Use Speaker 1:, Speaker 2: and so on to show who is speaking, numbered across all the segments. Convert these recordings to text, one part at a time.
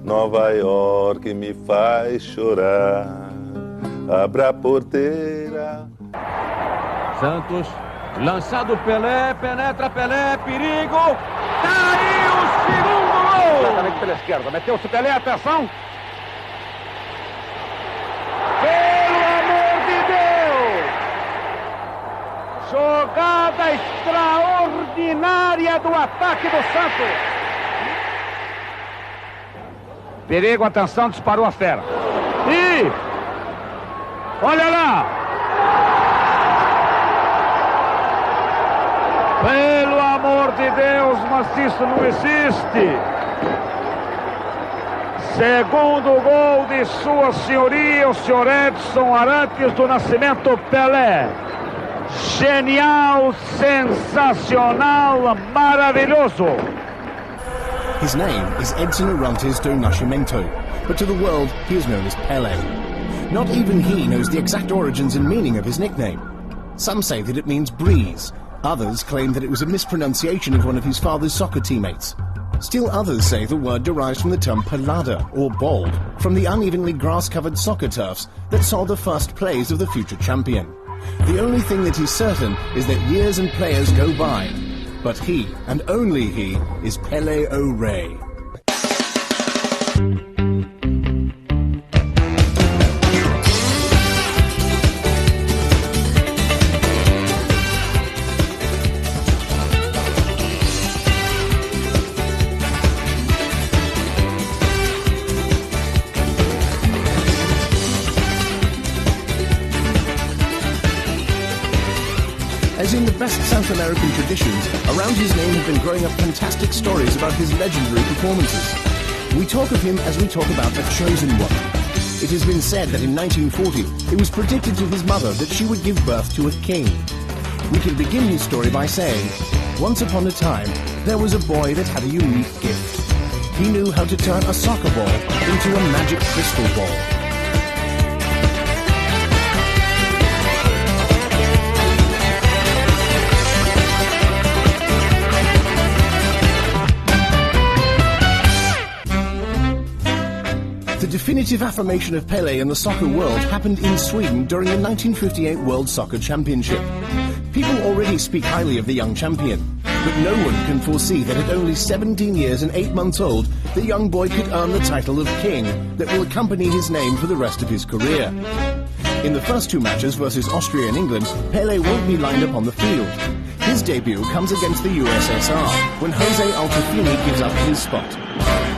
Speaker 1: Nova York me faz chorar. Abra a porteira.
Speaker 2: Santos, lançado Pelé, penetra Pelé, perigo. Tá aí o segundo gol!
Speaker 3: Exatamente pela esquerda, meteu-se Pelé, atenção. Pelo amor de Deus! Jogada extraordinária do ataque do Santos. Perigo, atenção, disparou a fera. E olha lá! Pelo amor de Deus, mas isso não existe! Segundo gol de Sua Senhoria, o senhor Edson Arantes do Nascimento Pelé. Genial, sensacional, maravilhoso!
Speaker 4: His name is Edson Arantes do Nascimento, but to the world he is known as Pelé. Not even he knows the exact origins and meaning of his nickname. Some say that it means breeze. Others claim that it was a mispronunciation of one of his father's soccer teammates. Still others say the word derives from the term pelada, or bald, from the unevenly grass-covered soccer turfs that saw the first plays of the future champion. The only thing that is certain is that years and players go by, but he, and only he, is Pelé O'Ray. As in the best South American traditions, around his name have been growing up fantastic stories about his legendary performances. We talk of him as we talk about a chosen one. It has been said that in 1940, it was predicted to his mother that she would give birth to a king. We can begin his story by saying, once upon a time, there was a boy that had a unique gift. He knew how to turn a soccer ball into a magic crystal ball. The definitive affirmation of Pelé in the soccer world happened in Sweden during the 1958 World Soccer Championship. People already speak highly of the young champion, but no one can foresee that at only 17 years and 8 months old, the young boy could earn the title of king that will accompany his name for the rest of his career. In the first two matches versus Austria and England, Pelé won't be lined up on the field. His debut comes against the USSR, when Jose Altafini gives up his spot.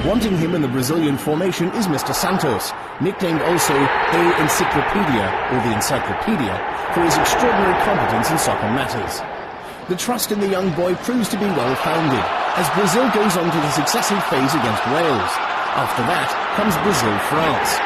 Speaker 4: Wanting him in the Brazilian formation is Mr. Santos, nicknamed also A Encyclopedia, or the Encyclopedia, for his extraordinary competence in soccer matters. The trust in the young boy proves to be well-founded, as Brazil goes on to the successive phase against Wales. After that comes Brazil-France.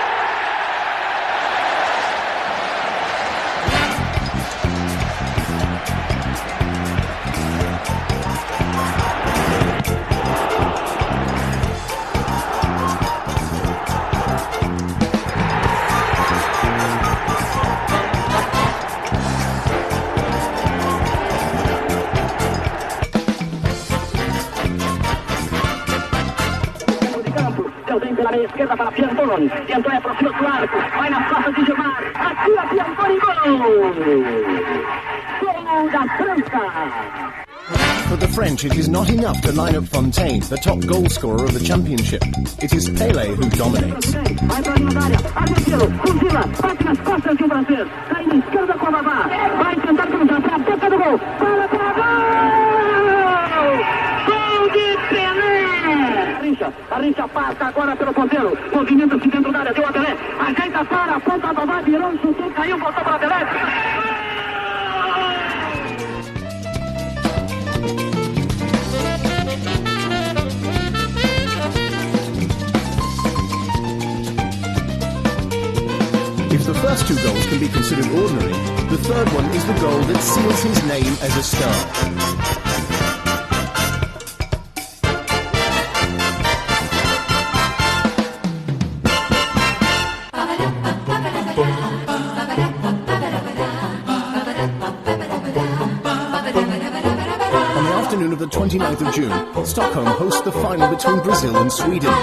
Speaker 5: Esquerda para Piantoni. Piantoni aproxima do arco. Vai na costas de Gilmar. Atira Piantoni. Gol! Gol da França!
Speaker 4: For the French, it is not enough to line up Fontaine, the top goal scorer of the championship. It is Pelé who dominates.
Speaker 5: Vai para a área. Argentino. Fuzila. Bate nas costas de francês. Cai na esquerda com a Vavá. Vai tentar cruzar para a boca do gol. Para gol! Gol de Pelé! Arrincha passa agora pelo ponteiro. Movimenta-se dentro da área. Deu a Pelé. Ajeita para a ponta da Vavá. Virou, chutou, caiu, voltou para a Pelé.
Speaker 4: If the first two goals can be considered ordinary, the third one is the goal that seals his name as a star. On the afternoon of the 29th of June, Stockholm hosts the final between Brazil and Sweden.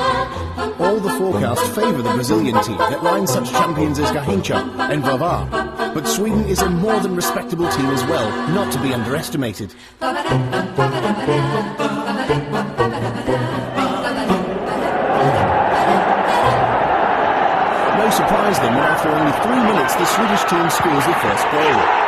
Speaker 4: All the forecasts favour the Brazilian team that lines such champions as Garrincha and Vavá. But Sweden is a more than respectable team as well, not to be underestimated. No surprise then when after only 3 minutes the Swedish team scores the first goal.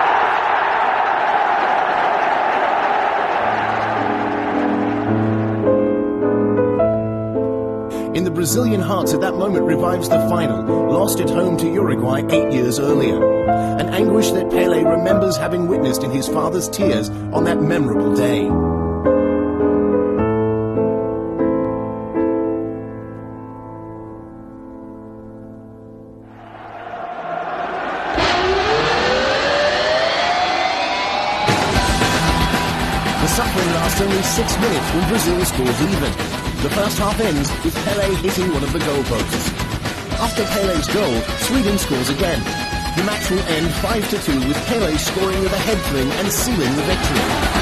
Speaker 4: In the Brazilian hearts at that moment revives the final, lost at home to Uruguay 8 years earlier. An anguish that Pele remembers having witnessed in his father's tears on that memorable day. The suffering lasts only 6 minutes when Brazil scores even. The first half ends with Pele hitting one of the goalposts. After Pele's goal, Sweden scores again. The match will end 5-2 with Pele scoring with a head fling and sealing the victory.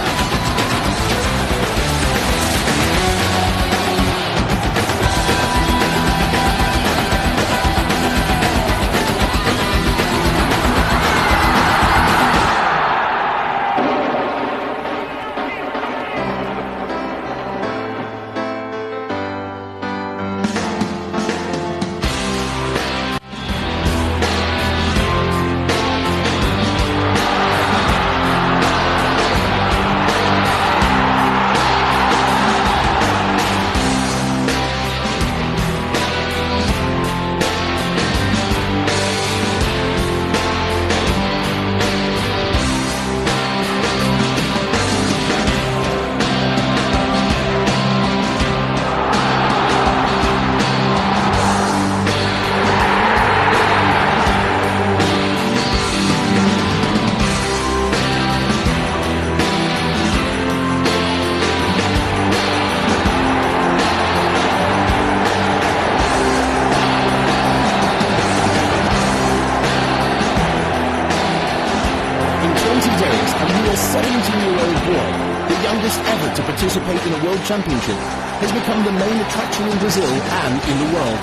Speaker 4: To participate in a World Championship has become the main attraction in Brazil and in the world.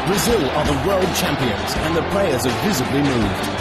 Speaker 4: Brazil are the world champions and the players are visibly moved.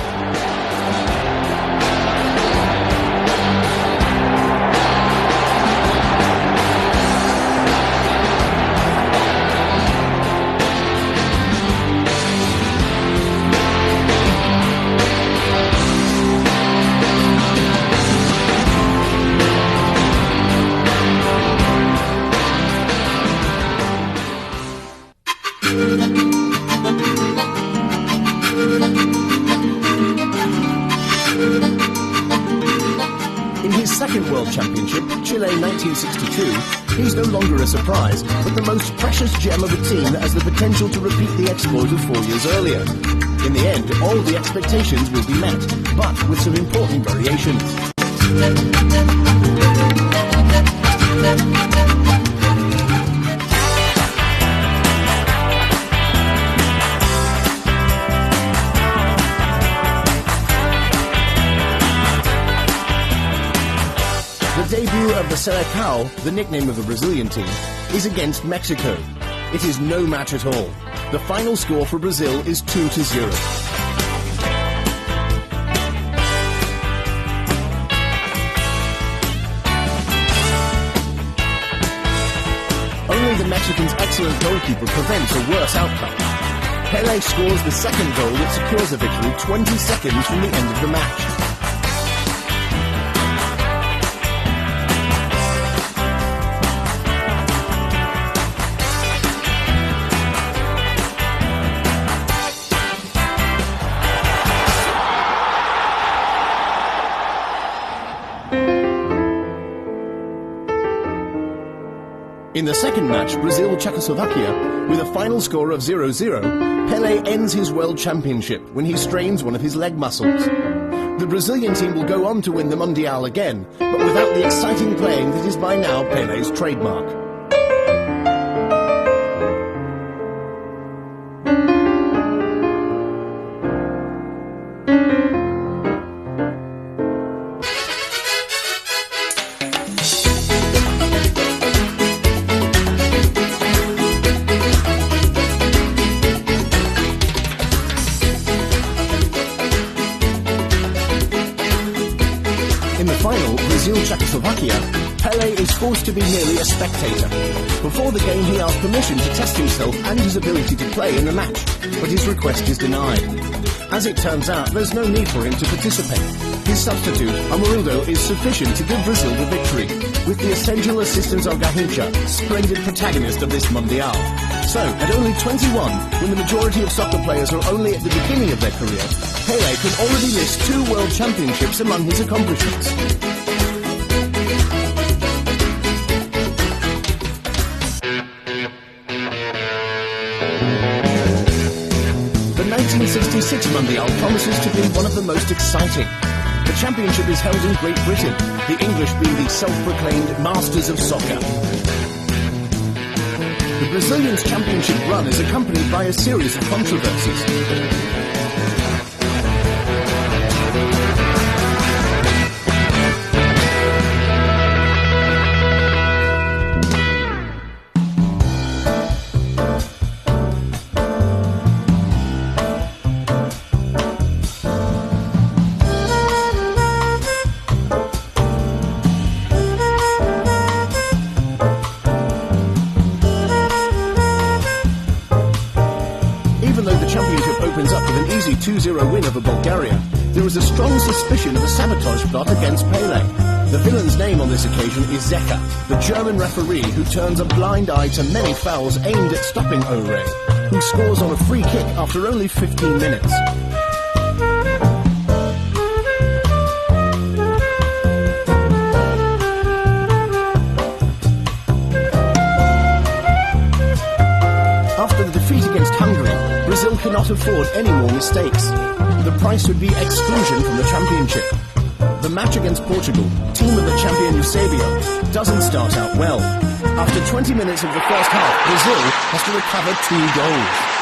Speaker 4: In his second World Championship, Chile 1962, he's no longer a surprise, but the most precious gem of a team that has the potential to repeat the exploit of 4 years earlier. In the end, all the expectations will be met, but with some important variations. The debut of the Selecao, the nickname of the Brazilian team, is against Mexico. It is no match at all. The final score for Brazil is 2-0. Only the Mexicans' excellent goalkeeper prevents a worse outcome. Pele scores the second goal that secures a victory 20 seconds from the end of the match. In the second match, Brazil-Czechoslovakia, with a final score of 0-0, Pele ends his World Championship when he strains one of his leg muscles. The Brazilian team will go on to win the Mondial again, but without the exciting playing that is by now Pele's trademark. Czechoslovakia, Pele is forced to be merely a spectator. Before the game, he asked permission to test himself and his ability to play in the match, but his request is denied. As it turns out, there's no need for him to participate. His substitute, Amarildo, is sufficient to give Brazil the victory, with the essential assistance of Garrincha, splendid protagonist of this Mondial. So, at only 21, when the majority of soccer players are only at the beginning of their career, Pele can already list 2 world championships among his accomplishments. The 1966 Mondial promises to be one of the most exciting. The championship is held in Great Britain, the English being the self-proclaimed masters of soccer. The Brazilians' championship run is accompanied by a series of controversies. Opens up with an easy 2-0 win over Bulgaria, there is a strong suspicion of a sabotage plot against Pele. The villain's name on this occasion is Zeka, the German referee who turns a blind eye to many fouls aimed at stopping Ore, who scores on a free kick after only 15 minutes. After the defeat against Hungary, Brazil cannot afford any more mistakes. The price would be exclusion from the championship. The match against Portugal, team of the champion Eusebio, doesn't start out well. After 20 minutes of the first half, Brazil has to recover 2 goals.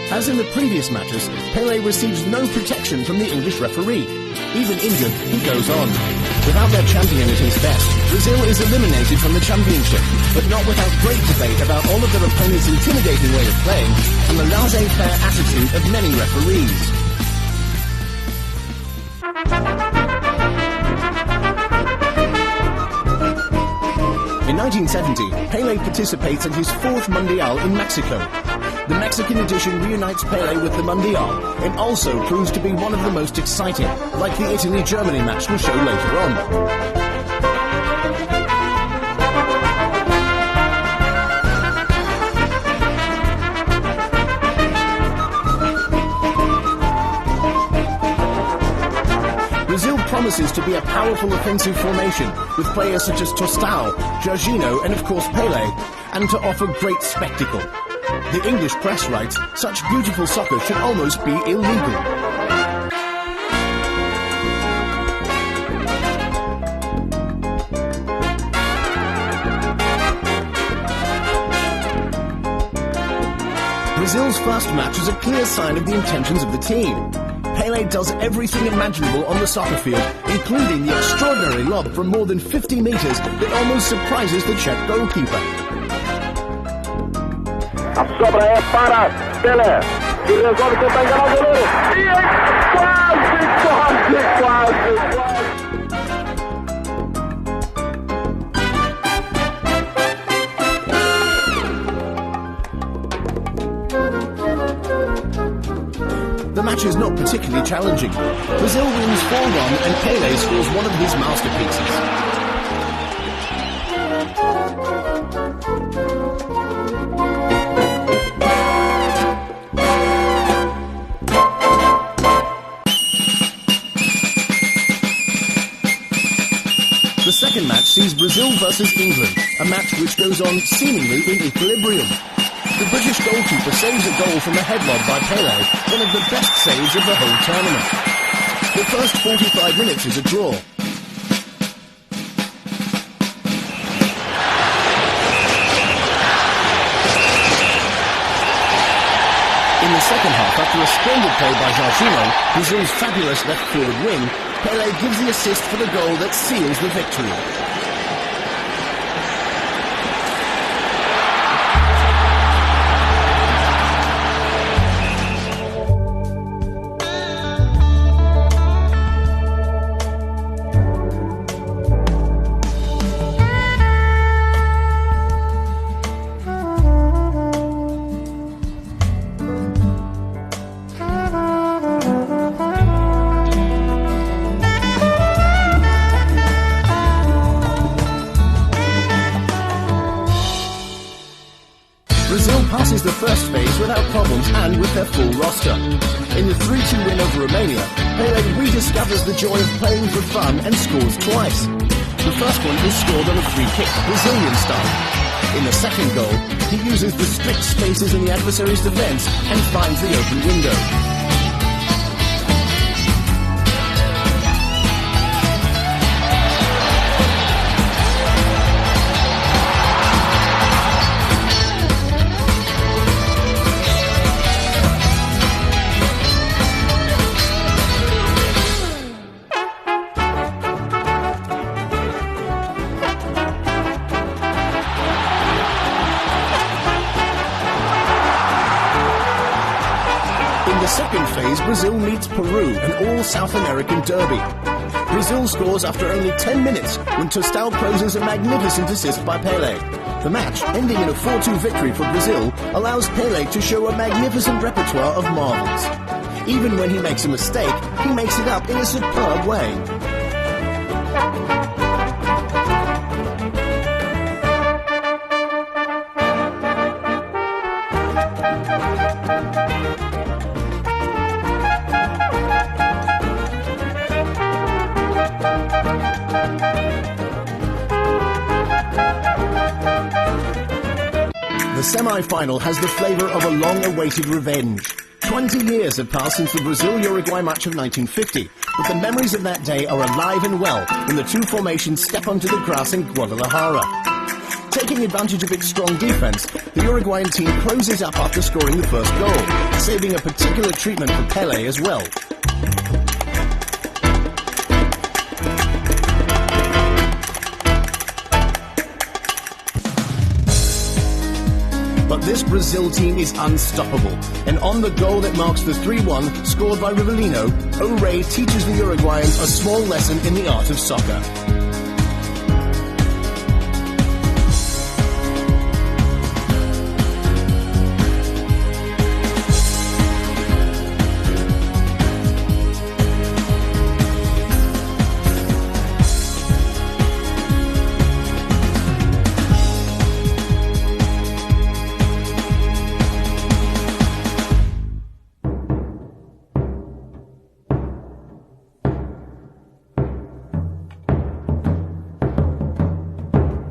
Speaker 4: As in the previous matches, Pele receives no protection from the English referee. Even injured, he goes on. Without their champion at his best, Brazil is eliminated from the championship, but not without great debate about all of their opponents' intimidating way of playing and the laissez-faire attitude of many referees. In 1970, Pele participates in his 4th Mondial in Mexico. The Mexican edition reunites Pele with the Mondial and also proves to be one of the most exciting, like the Italy-Germany match we'll show later on. Brazil promises to be a powerful offensive formation with players such as Tostão, Jorginho and of course Pele, and to offer great spectacle. The English press writes, such beautiful soccer should almost be illegal. Brazil's first match is a clear sign of the intentions of the team. Pele does everything imaginable on the soccer field, including the extraordinary lob from more than 50 meters that almost surprises the Czech goalkeeper.
Speaker 3: A sobra é para Pelé, que resolve tentar enganar o goleiro. E quase.
Speaker 4: The match is not particularly challenging. Brazil wins 4-1 and Pele scores one of his masterpieces. The second match sees Brazil versus England, a match which goes on seemingly in equilibrium. The British goalkeeper saves a goal from a headlock by Pele, one of the best saves of the whole tournament. The first 45 minutes is a draw. In the second half, after a splendid play by Jorginho, Brazil's fabulous left-forward wing, Pele gives the assist for the goal that seals the victory. Brazil passes the first phase without problems and with their full roster. In the 3-2 win over Romania, Pele rediscovers the joy of playing for fun and scores twice. The first one is scored on a free kick, Brazilian style. In the second goal, he uses the strict spaces in the adversary's defence and finds the open window. In the second phase, Brazil meets Peru, an all-South American derby. Brazil scores after only 10 minutes when Tostão closes a magnificent assist by Pele. The match, ending in a 4-2 victory for Brazil, allows Pele to show a magnificent repertoire of marvels. Even when he makes a mistake, he makes it up in a superb way. The semi-final has the flavour of a long-awaited revenge. 20 years have passed since the Brazil-Uruguay match of 1950, but the memories of that day are alive and well when the two formations step onto the grass in Guadalajara. Taking advantage of its strong defence, the Uruguayan team closes up after scoring the first goal, saving a particular treatment for Pele as well. But this Brazil team is unstoppable, and on the goal that marks the 3-1 scored by Rivellino, O'Ray teaches the Uruguayans a small lesson in the art of soccer.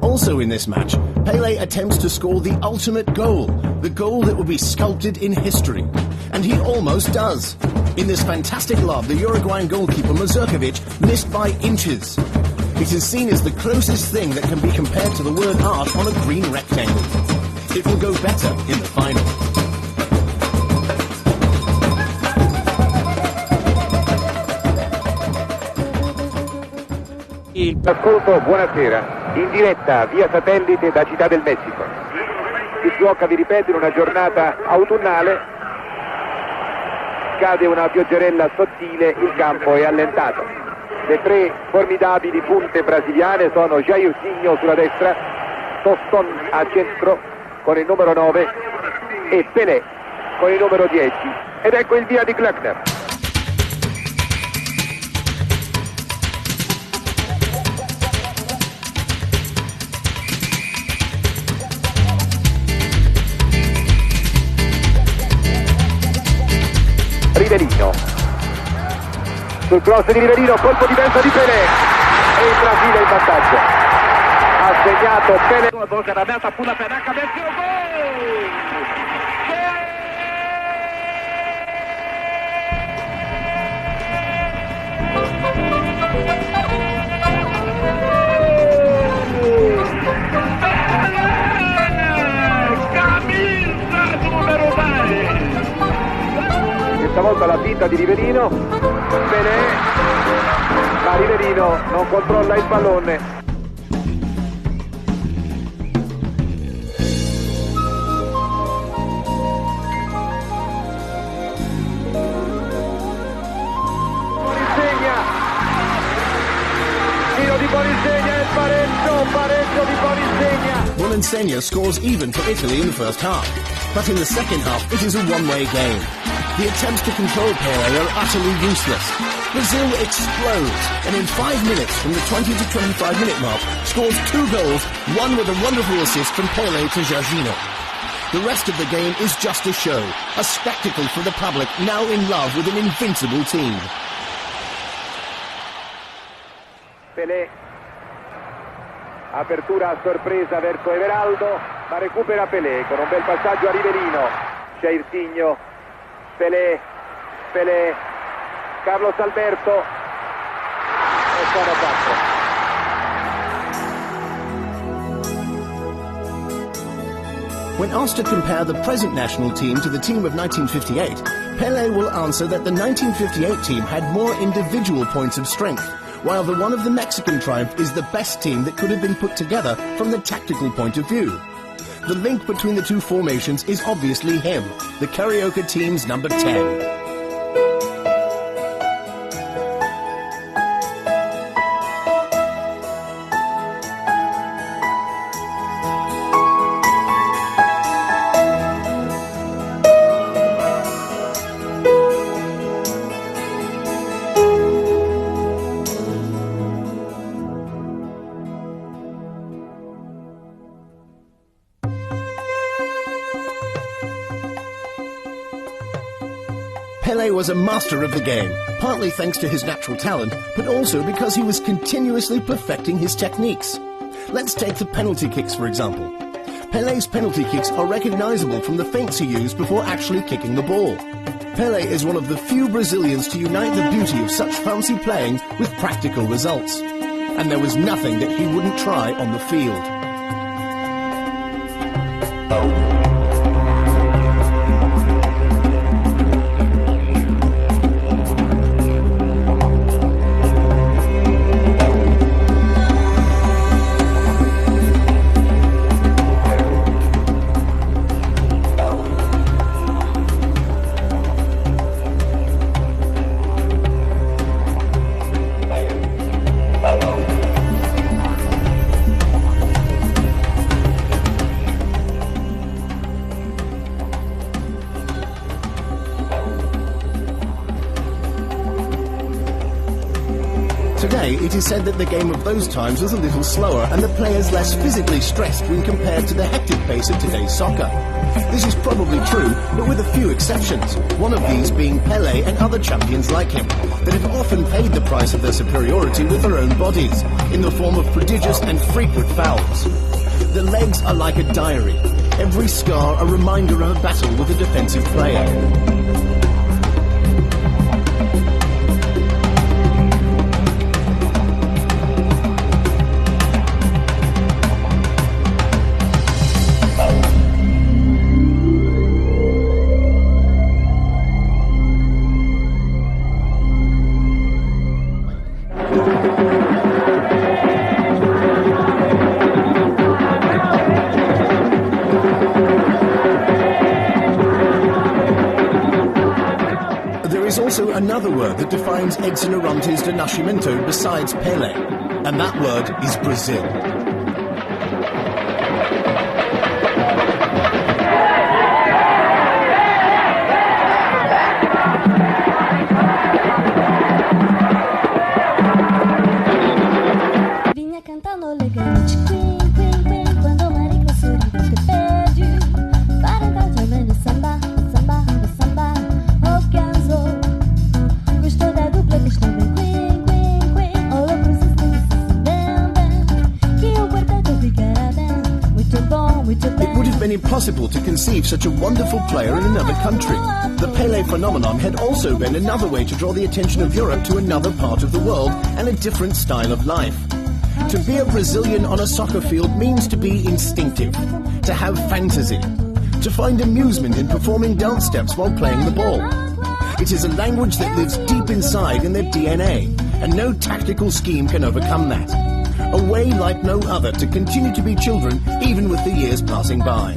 Speaker 4: Also in this match, Pele attempts to score the ultimate goal, the goal that will be sculpted in history. And he almost does. In this fantastic lob, the Uruguayan goalkeeper Mazurkovic missed by inches. It is seen as the closest thing that can be compared to the word art on a green rectangle. It will go better in the final.
Speaker 6: Ascolto, buonasera. In diretta via satellite da Città del Messico. Si gioca, vi ripeto, in una giornata autunnale. Cade una pioggerella sottile, il campo è allentato. Le tre formidabili punte brasiliane sono Jairzinho sulla destra, Tostão a centro con il numero 9 e Pelé con il numero 10. Ed ecco il via di Glöckner. Rivellino, sul cross di Rivellino, colpo di testa di Pelé e il Brasile in vantaggio. ha segnato Pelé.
Speaker 3: A boca da meta, pula a peneca, meteu o gol! Camisa número 10!
Speaker 6: Stavolta la finta di Rivelino, Pelé, ma Rivelino non controlla il pallone.
Speaker 4: Insegna scores even for Italy in the first half, but in the second half it is a one-way game. The attempts to control Pele are utterly useless. Brazil explodes, and in 5 minutes from the 20 to 25 minute mark scores 2 goals, one with a wonderful assist from Pele to Jorginho. The rest of the game is just a show, a spectacle for the public now in love with an invincible team.
Speaker 6: Pelé, apertura a sorpresa verso Everaldo, ma recupera Pelé con un bel passaggio a Rivelino. Jairzinho, Pelé, Carlos Alberto e sono 4.
Speaker 4: When asked to compare the present national team to the team of 1958, Pelé will answer that the 1958 team had more individual points of strength, while the one of the Mexican triumph is the best team that could have been put together from the tactical point of view. The link between the two formations is obviously him, the Carioca team's number 10. Pelé was a master of the game, partly thanks to his natural talent, but also because he was continuously perfecting his techniques. Let's take the penalty kicks, for example. Pelé's penalty kicks are recognizable from the feints he used before actually kicking the ball. Pelé is one of the few Brazilians to unite the beauty of such fancy playing with practical results. And there was nothing that he wouldn't try on the field. Today, it is said that the game of those times was a little slower and the players less physically stressed when compared to the hectic pace of today's soccer. This is probably true, but with a few exceptions, one of these being Pelé and other champions like him, that have often paid the price of their superiority with their own bodies, in the form of prodigious and frequent fouls. The legs are like a diary, every scar a reminder of a battle with a defensive player. Also another word that defines Edson Arantes de Nascimento besides Pelé, and that word is Brazil.
Speaker 7: Vinha cantando elegante, queen, queen, queen, quando marica sorriso te pede para entrar também no samba, samba, samba, oh caso. Gostou da dupla que estão bem, queen, queen, queen, all over o sistema, que o quarteto
Speaker 4: impossible to conceive such a wonderful player in another country. The Pele phenomenon had also been another way to draw the attention of Europe to another part of the world and a different style of life. To be a Brazilian on a soccer field means to be instinctive, to have fantasy, to find amusement in performing dance steps while playing the ball. It is a language that lives deep inside in their DNA, and no tactical scheme can overcome that. A way like no other to continue to be children even with the years passing by.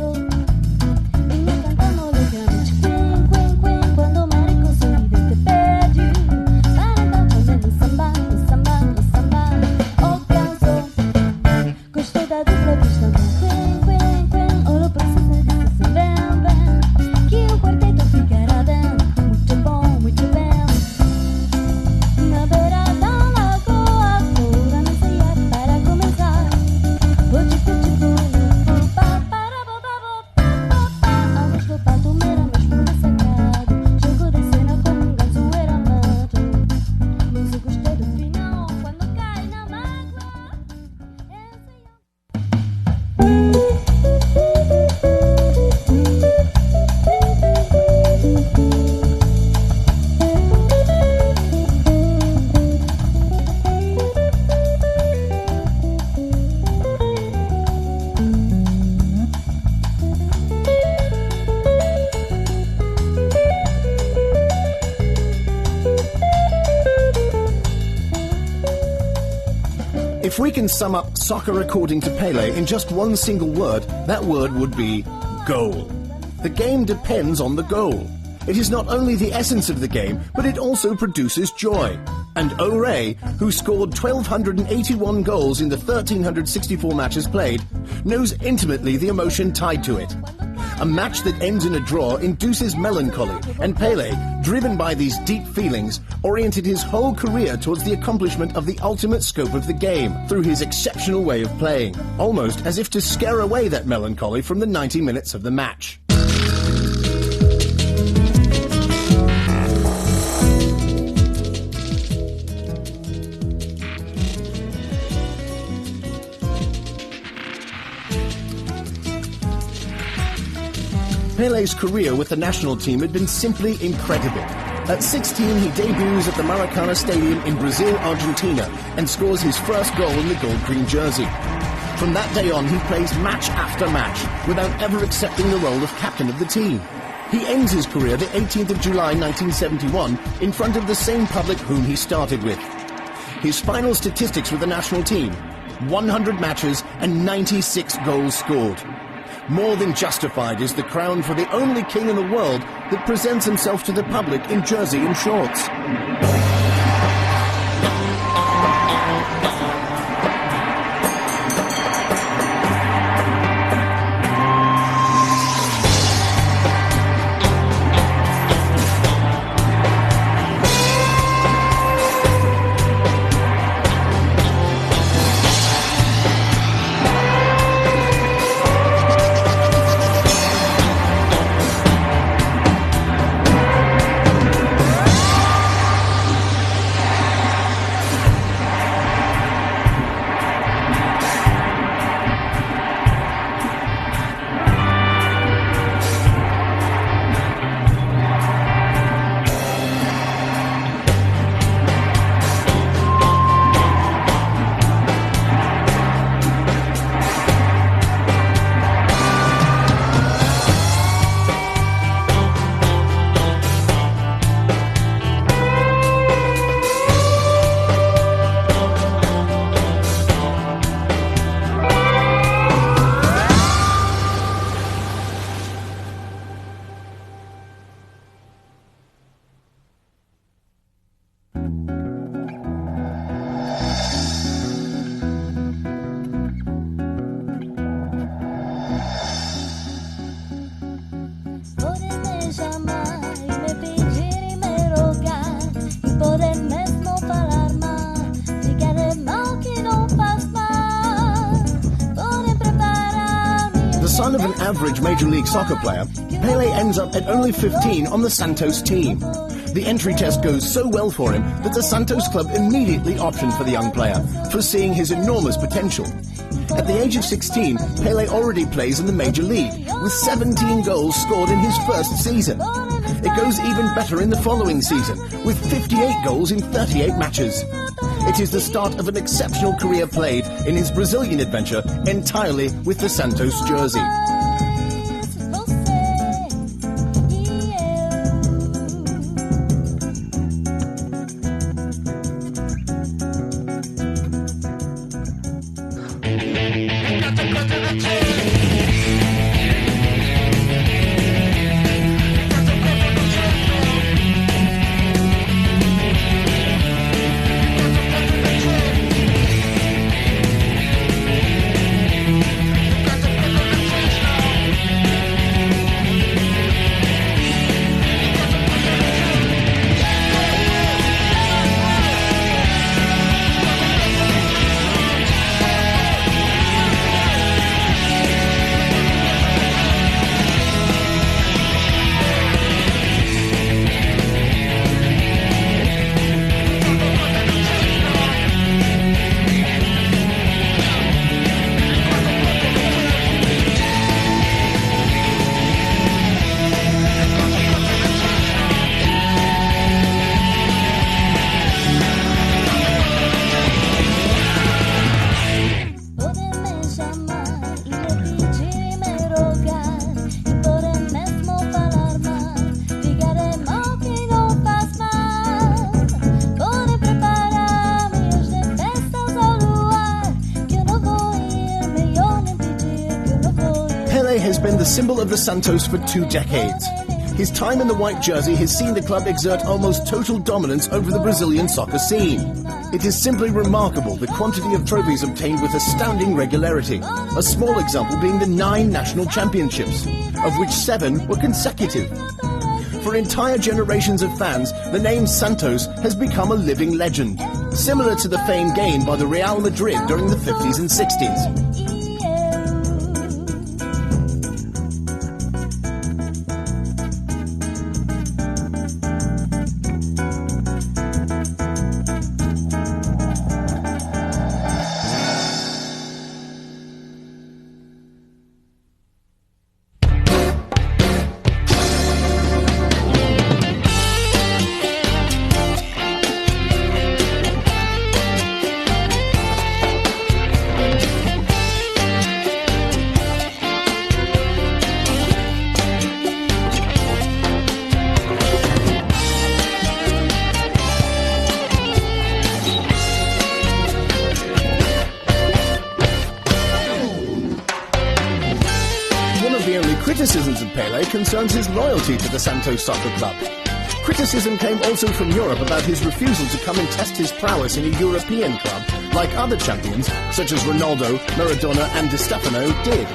Speaker 4: If we can sum up soccer according to Pele in just one single word, that word would be goal. The game depends on the goal. It is not only the essence of the game, but it also produces joy. And Ore, who scored 1,281 goals in the 1,364 matches played, knows intimately the emotion tied to it. A match that ends in a draw induces melancholy, and Pele, driven by these deep feelings, oriented his whole career towards the accomplishment of the ultimate scope of the game through his exceptional way of playing, almost as if to scare away that melancholy from the 90 minutes of the match. Pele's career with the national team had been simply incredible. At 16, he debuts at the Maracana Stadium in Brazil, Argentina, and scores his first goal in the gold-green jersey. From that day on, he plays match after match, without ever accepting the role of captain of the team. He ends his career the 18th of July 1971 in front of the same public whom he started with. His final statistics with the national team: 100 matches and 96 goals scored. More than justified is the crown for the only king in the world that presents himself to the public in jersey and shorts. Son of an average Major League Soccer player, Pele ends up at only 15 on the Santos team. The entry test goes so well for him that the Santos club immediately optioned for the young player, foreseeing his enormous potential. At the age of 16, Pele already plays in the Major League, with 17 goals scored in his first season. It goes even better in the following season, with 58 goals in 38 matches. It is the start of an exceptional career played in his Brazilian adventure entirely with the Santos jersey. Has been the symbol of the Santos for 2 decades. His time in the white jersey has seen the club exert almost total dominance over the Brazilian soccer scene. It is simply remarkable the quantity of trophies obtained with astounding regularity, a small example being the 9 national championships, of which 7 were consecutive. For entire generations of fans, the name Santos has become a living legend, similar to the fame gained by the Real Madrid during the 50s and 60s. Criticisms of Pele concerns his loyalty to the Santos Soccer Club. Criticism came also from Europe about his refusal to come and test his prowess in a European club, like other champions, such as Ronaldo, Maradona and Di Stefano did.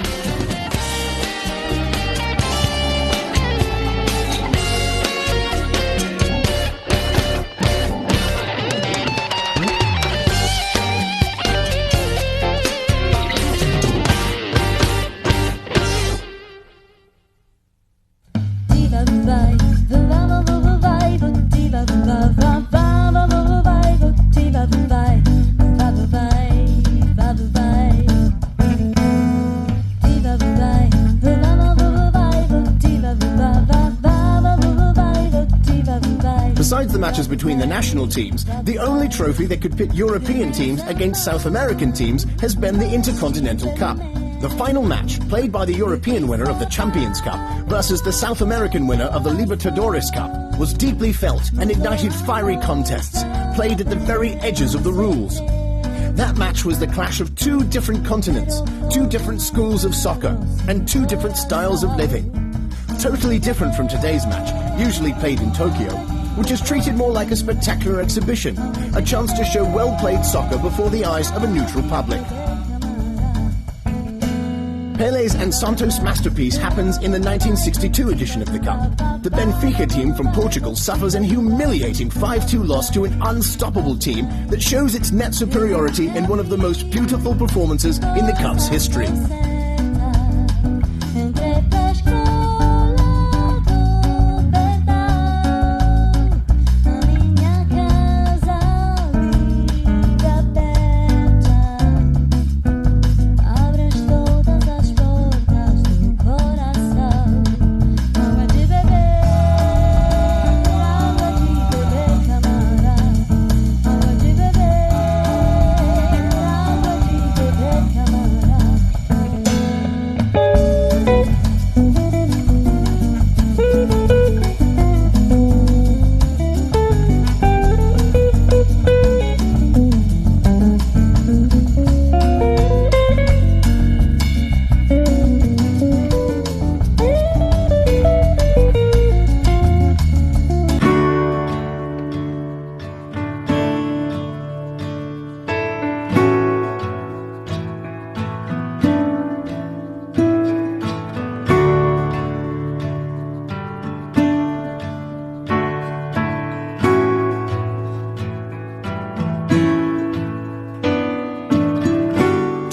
Speaker 4: Besides the matches between the national teams, the only trophy that could pit European teams against South American teams has been the Intercontinental Cup. The final match, played by the European winner of the Champions Cup versus the South American winner of the Libertadores Cup, was deeply felt and ignited fiery contests, played at the very edges of the rules. That match was the clash of 2 different continents, 2 different schools of soccer, and 2 different styles of living. Totally different from today's match, usually played in Tokyo, which is treated more like a spectacular exhibition, a chance to show well-played soccer before the eyes of a neutral public. Pele's and Santos' masterpiece happens in the 1962 edition of the Cup. The Benfica team from Portugal suffers an humiliating 5-2 loss to an unstoppable team that shows its net superiority in one of the most beautiful performances in the Cup's history.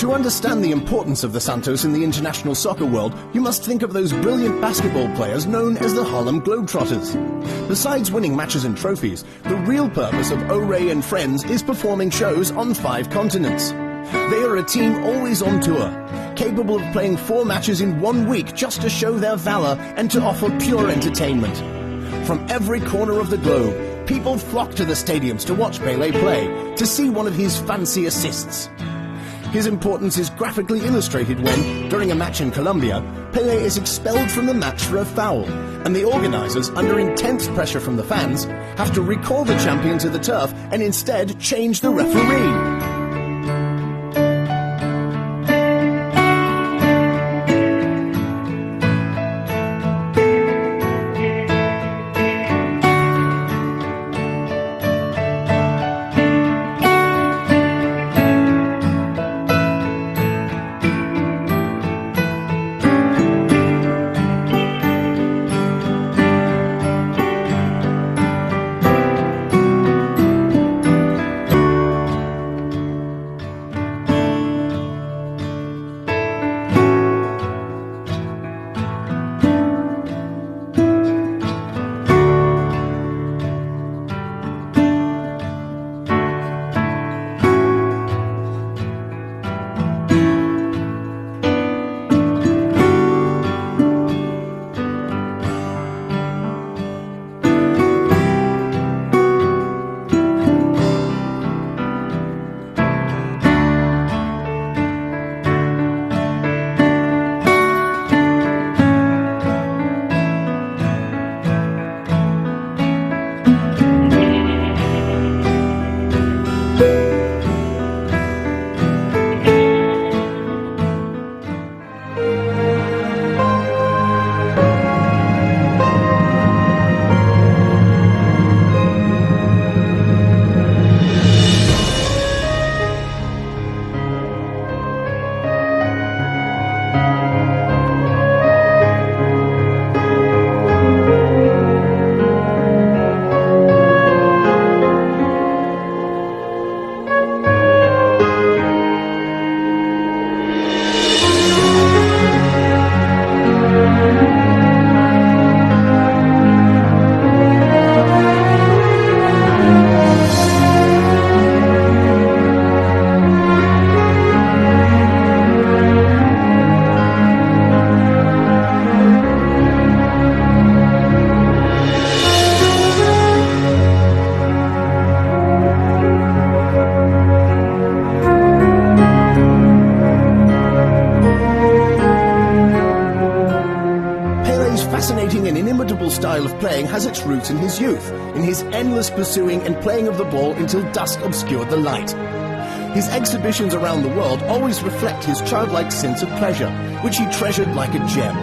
Speaker 4: To understand the importance of the Santos in the international soccer world, you must think of those brilliant basketball players known as the Harlem Globetrotters. Besides winning matches and trophies, the real purpose of O-Ray and Friends is performing shows on 5 continents. They are a team always on tour, capable of playing 4 matches in 1 week just to show their valor and to offer pure entertainment. From every corner of the globe, people flock to the stadiums to watch Pele play, to see one of his fancy assists. His importance is graphically illustrated when, during a match in Colombia, Pele is expelled from the match for a foul, and the organisers, under intense pressure from the fans, have to recall the champion to the turf and instead change the referee. style of playing has its roots in his youth, in his endless pursuing and playing of the ball until dusk obscured the light. His exhibitions around the world always reflect his childlike sense of pleasure, which he treasured like a gem.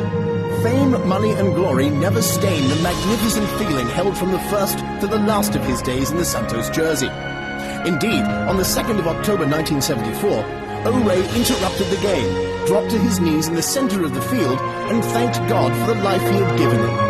Speaker 4: Fame, money and glory never stain the magnificent feeling held from the first to the last of his days in the Santos jersey. Indeed, on the 2nd of October 1974, O-Ray interrupted the game, dropped to his knees in the center of the field and thanked God for the life he had given him.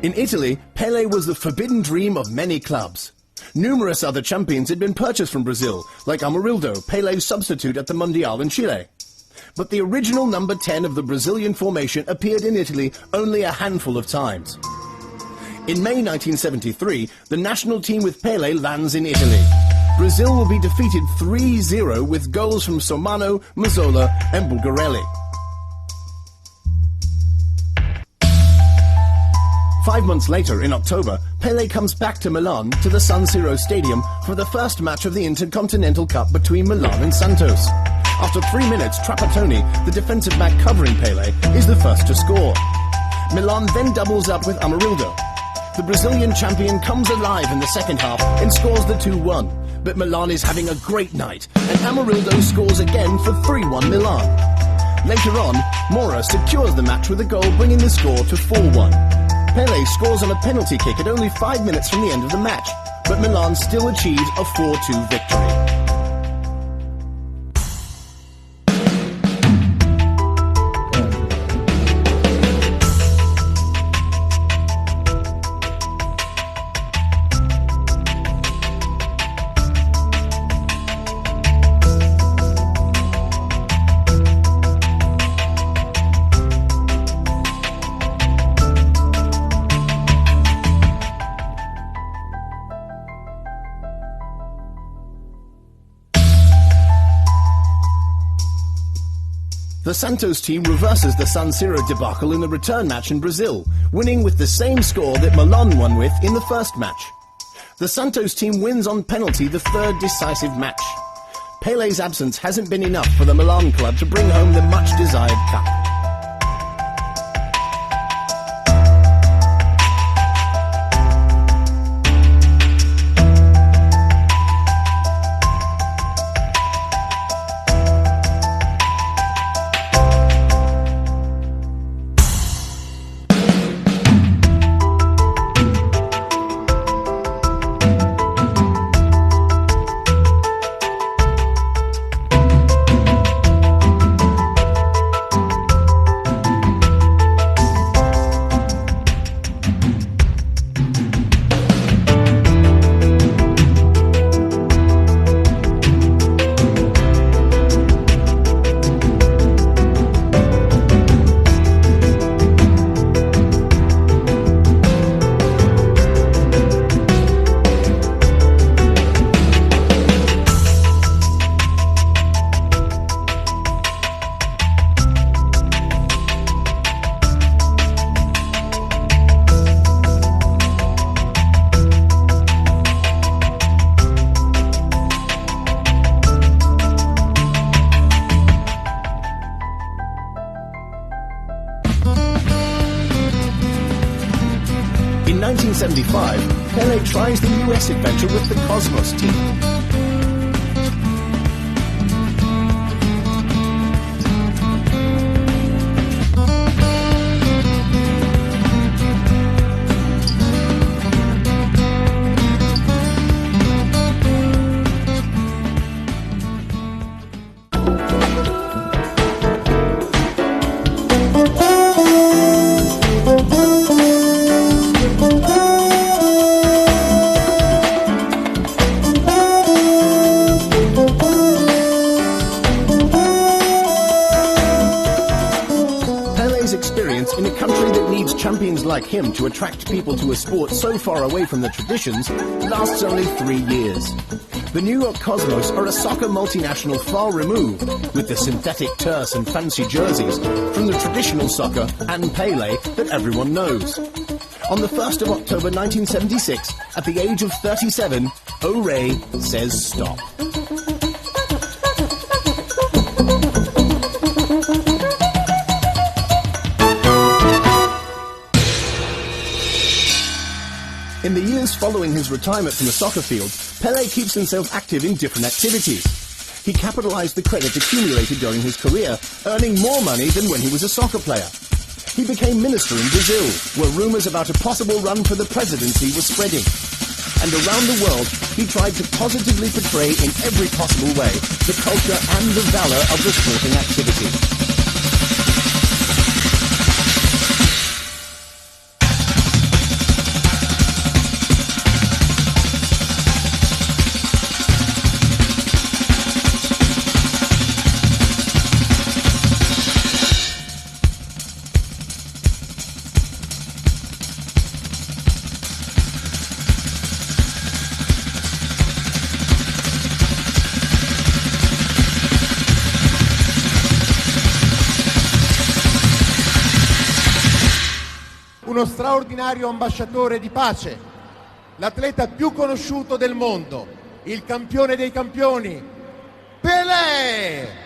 Speaker 4: In Italy, Pele was the forbidden dream of many clubs. Numerous other champions had been purchased from Brazil, like Amarildo, Pele's substitute at the Mondial in Chile. But the original number 10 of the Brazilian formation appeared in Italy only a handful of times. In May 1973, the national team with Pele lands in Italy. Brazil will be defeated 3-0 with goals from Somano, Mazzola and Bulgarelli. 5 months later, in October, Pele comes back to Milan, to the San Siro Stadium, for the first match of the Intercontinental Cup between Milan and Santos. After 3 minutes, Trapattoni, the defensive back covering Pele, is the first to score. Milan then doubles up with Amarildo. The Brazilian champion comes alive in the second half and scores the 2-1. But Milan is having a great night, and Amarildo scores again for 3-1 Milan. Later on, Mora secures the match with a goal, bringing the score to 4-1. Pele scores on a penalty kick at only 5 minutes from the end of the match, but Milan still achieves a 4-2 victory. The Santos team reverses the San Siro debacle in the return match in Brazil, winning with the same score that Milan won with in the first match. The Santos team wins on penalty the third decisive match. Pele's absence hasn't been enough for the Milan club to bring home the much-desired cup. In 1975, Pele tries the US adventure with the Cosmos team. In a country that needs champions like him to attract people to a sport so far away from the traditions, lasts only 3 years. The New York Cosmos are a soccer multinational far removed, with the synthetic turfs and fancy jerseys, from the traditional soccer and Pele that everyone knows. On the 1st of October 1976, at the age of 37, O'Ray says stop. In the years following his retirement from the soccer field, Pele keeps himself active in different activities. He capitalized the credit accumulated during his career, earning more money than when he was a soccer player. He became minister in Brazil, where rumors about a possible run for the presidency were spreading. And around the world, he tried to positively portray in every possible way the culture and the valor of the sporting activity.
Speaker 8: Uno straordinario ambasciatore di pace, l'atleta più conosciuto del mondo, il campione dei campioni, Pelé!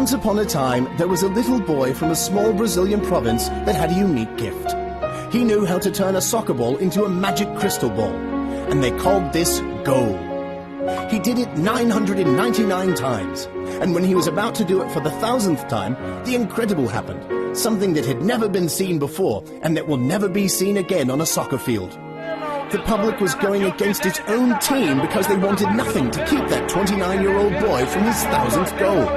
Speaker 4: Once upon a time, there was a little boy from a small Brazilian province that had a unique gift. He knew how to turn a soccer ball into a magic crystal ball, and they called this goal. He did it 999 times, and when he was about to do it for the 1000th time, the incredible happened, something that had never been seen before and that will never be seen again on a soccer field. The public was going against its own team because they wanted nothing to keep that 29-year-old boy from his 1000th goal.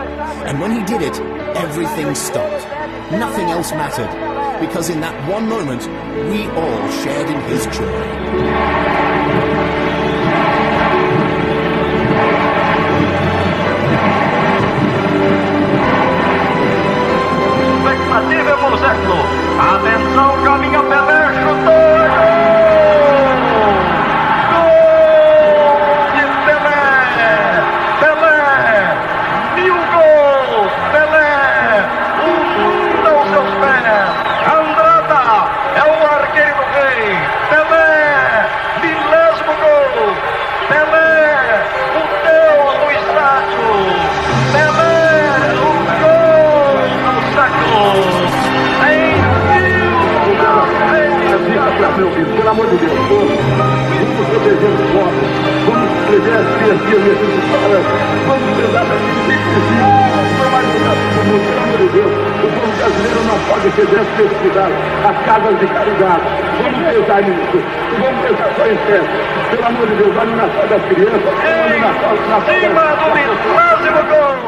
Speaker 4: And when he did it, everything stopped. Nothing else mattered, because in that one moment, we all shared in his joy.
Speaker 9: Expectativa por século. Atenção, caminha Pelé, chutou!
Speaker 10: Meu filho, pelo amor de Deus, vamos proteger os pobres, vamos proteger as crianças necessitadas, vamos prezar da vida por mais educação do mundo, pelo amor de Deus. O povo brasileiro não pode ser desprezado, as casas de caridade, vamos prezar nisso, vamos prezar só em festa, pelo amor de Deus, olha o Natal das crianças, olha o Natal das crianças.
Speaker 9: Cima do milésimo gol!